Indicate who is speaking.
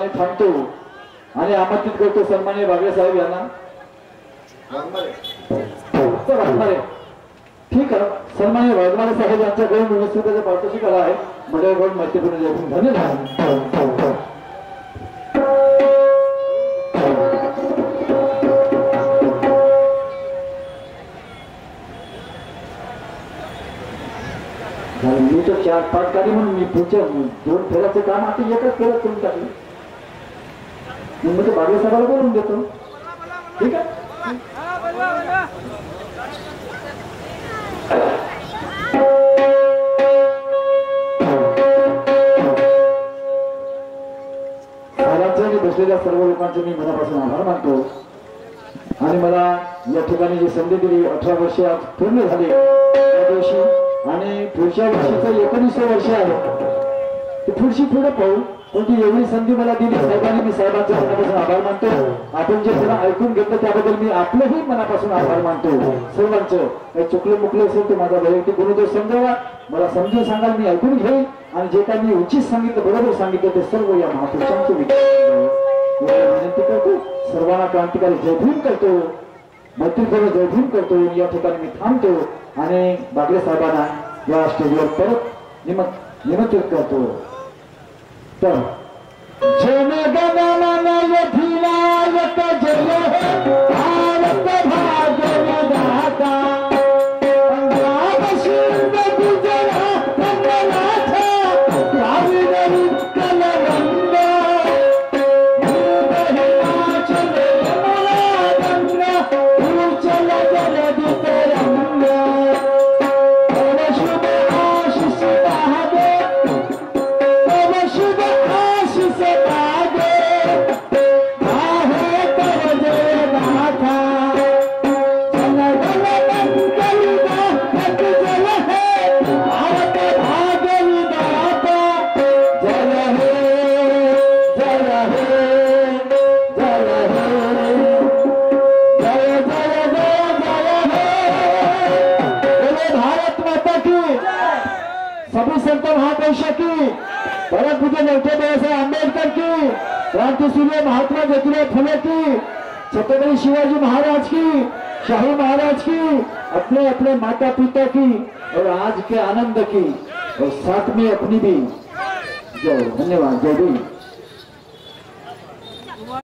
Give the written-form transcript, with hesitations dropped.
Speaker 1: थांबतो आणि आमंत्रित करतो सन्माननीय बागडे साहेब यांना। ठीक आहे, सन्माननीय वाघमारे साहेब यांच्याकडून व्यवस्थित पाठोशी कला आहे मंडळाकडून मैत्रीपूर्ण जय धन्यवाद। मी तो 4-5 गाडी म्हणून मी पुढच्या 2 फेऱ्याचं काम आता एकच फेऱ्यात करून टाकलं। म्हणजे बागडे साहेबाला बोलून देतो, ठीक आहे। साहेबांचे बसलेल्या सर्व लोकांचे मी मनापासून आभार मानतो आणि मला या ठिकाणी जी संधी दिली 18 वर्ष आज पूर्ण झाले त्या दिवशी आणि पुढच्या वर्षीचं 19 वर्ष आहे ते पुढची पुढे पाहू, पण ती एवढी संधी मला दिली साहेबांनी, मी साहेबांच्या मनापासून आभार मानतो। आपण जे सगळं ऐकून घेतलं त्याबद्दल मी आपलंही मनापासून आभार मानतो सर्वांचं। काही चुकले मुकले असेल तर माझा वैयक्तिक गुणदोष समजावा, मला समजून सांगाल, मी ऐकून घेईन आणि जे काही मी उचित सांगितलं बरोबर सांगितलं ते सर्व या महापुरुषांचं विनंती करतो। सर्वांना क्रांतिकारी जय भीम करतो, मैत्रीपूर्ण जय भीम करतो। या ठिकाणी मी थांबतो आणि बागडे साहेबांना या स्टेजवर परत निमंत्रित करतो। तर जन गण मन अधिनायक जय हे भारत भाग्य विधाता, पंजाब सिंध गुजरात मराठा द्राविड उत्कल गंगा, हिमाचल यमुना गंगा उच्चल जलधि तरंगा, तव शुभ आशीष पावे, तव शुभ आशीष पावे, आहे कर जय नाथा, जन गण मंगल गायक जय हे भारत भाग्य विधाता, जय हे जय हे जय हे, जय जय जय जय हे। बोले भारत माता की, सभी संत महापुरुषों की, भरत पूज्य डॉक्टर बाबासाहेब आंबेडकर की, क्रांति सूर्य महात्मा ज्योतिराव फुले की, छत्रपति शिवाजी महाराज की, शाहू महाराज की, अपने अपने माता पिता की और आज के आनंद की और साथ में अपनी भी। जय, धन्यवाद, जय भीम।